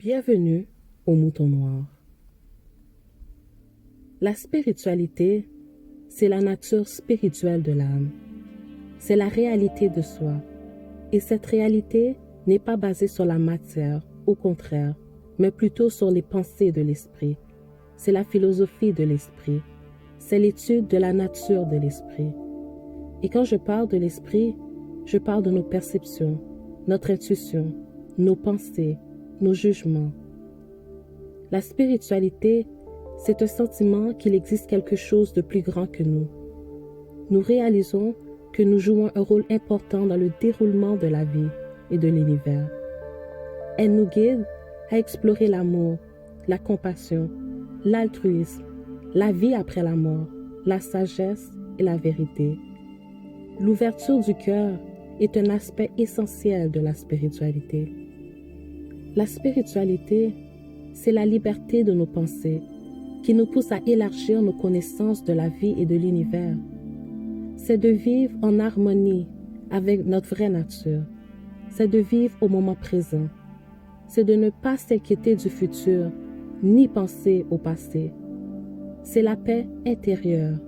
Bienvenue au Mouton Noir. La spiritualité, c'est la nature spirituelle de l'âme. C'est la réalité de soi. Et cette réalité n'est pas basée sur la matière, au contraire, mais plutôt sur les pensées de l'esprit. C'est la philosophie de l'esprit. C'est l'étude de la nature de l'esprit. Et quand je parle de l'esprit, je parle de nos perceptions, notre intuition, nos pensées, nos jugements. La spiritualité, c'est un sentiment qu'il existe quelque chose de plus grand que nous. Nous réalisons que nous jouons un rôle important dans le déroulement de la vie et de l'univers. Elle nous guide à explorer l'amour, la compassion, l'altruisme, la vie après la mort, la sagesse et la vérité. L'ouverture du cœur est un aspect essentiel de la spiritualité. La spiritualité, c'est la liberté de nos pensées qui nous pousse à élargir nos connaissances de la vie et de l'univers. C'est de vivre en harmonie avec notre vraie nature. C'est de vivre au moment présent. C'est de ne pas s'inquiéter du futur, ni penser au passé. C'est la paix intérieure.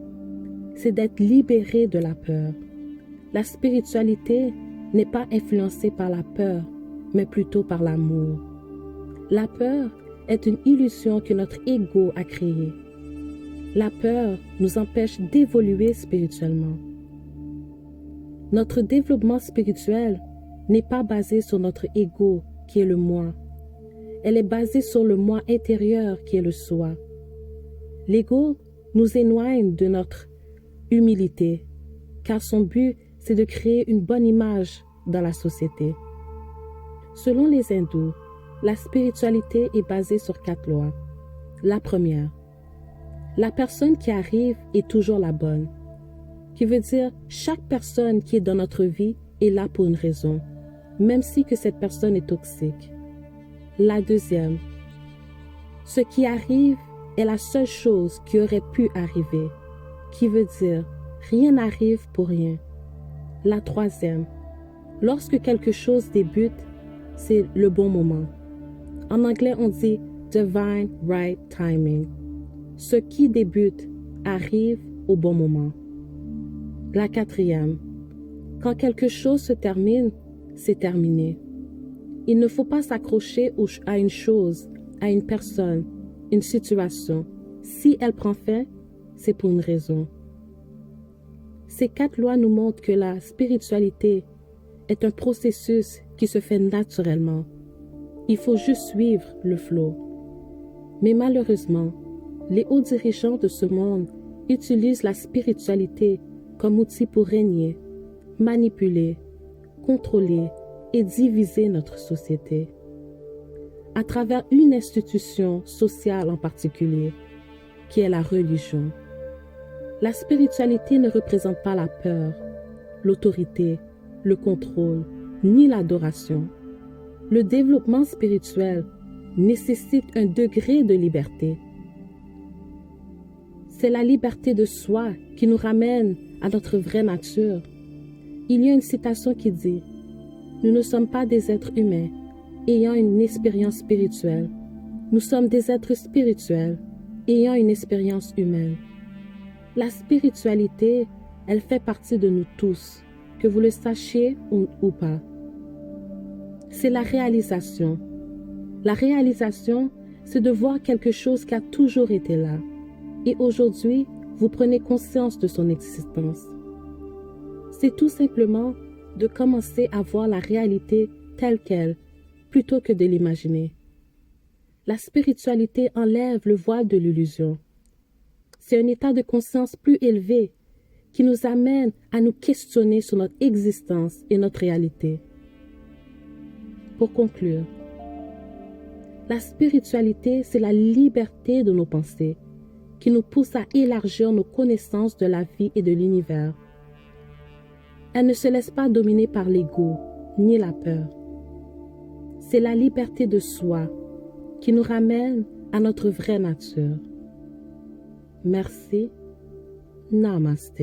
C'est d'être libéré de la peur. La spiritualité n'est pas influencée par la peur, mais plutôt par l'amour. La peur est une illusion que notre ego a créée. La peur nous empêche d'évoluer spirituellement. Notre développement spirituel n'est pas basé sur notre ego qui est le moi. Elle est basée sur le moi intérieur qui est le soi. L'ego nous éloigne de notre humilité, car son but, c'est de créer une bonne image dans la société. Selon les hindous, la spiritualité est basée sur 4 lois. La première, la personne qui arrive est toujours la bonne, qui veut dire chaque personne qui est dans notre vie est là pour une raison, même si que cette personne est toxique. La deuxième, ce qui arrive est la seule chose qui aurait pu arriver, qui veut dire rien n'arrive pour rien. La troisième, lorsque quelque chose débute, c'est le bon moment. En anglais, on dit « divine right timing ». Ce qui débute arrive au bon moment. La quatrième, quand quelque chose se termine, c'est terminé. Il ne faut pas s'accrocher à une chose, à une personne, une situation. Si elle prend fin, c'est pour une raison. Ces 4 lois nous montrent que la spiritualité est un processus qui se fait naturellement. Il faut juste suivre le flot. Mais malheureusement, les hauts dirigeants de ce monde utilisent la spiritualité comme outil pour régner, manipuler, contrôler et diviser notre société. À travers une institution sociale en particulier, qui est la religion. La spiritualité ne représente pas la peur, l'autorité, le contrôle, ni l'adoration. Le développement spirituel nécessite un degré de liberté. C'est la liberté de soi qui nous ramène à notre vraie nature. Il y a une citation qui dit « Nous ne sommes pas des êtres humains ayant une expérience spirituelle. Nous sommes des êtres spirituels ayant une expérience humaine. » La spiritualité, elle fait partie de nous tous, que vous le sachiez ou pas. C'est la réalisation. La réalisation, c'est de voir quelque chose qui a toujours été là. Et aujourd'hui, vous prenez conscience de son existence. C'est tout simplement de commencer à voir la réalité telle qu'elle, plutôt que de l'imaginer. La spiritualité enlève le voile de l'illusion. C'est un état de conscience plus élevé qui nous amène à nous questionner sur notre existence et notre réalité. Pour conclure, la spiritualité, c'est la liberté de nos pensées qui nous pousse à élargir nos connaissances de la vie et de l'univers. Elle ne se laisse pas dominer par l'ego ni la peur. C'est la liberté de soi qui nous ramène à notre vraie nature. Merci. Namaste.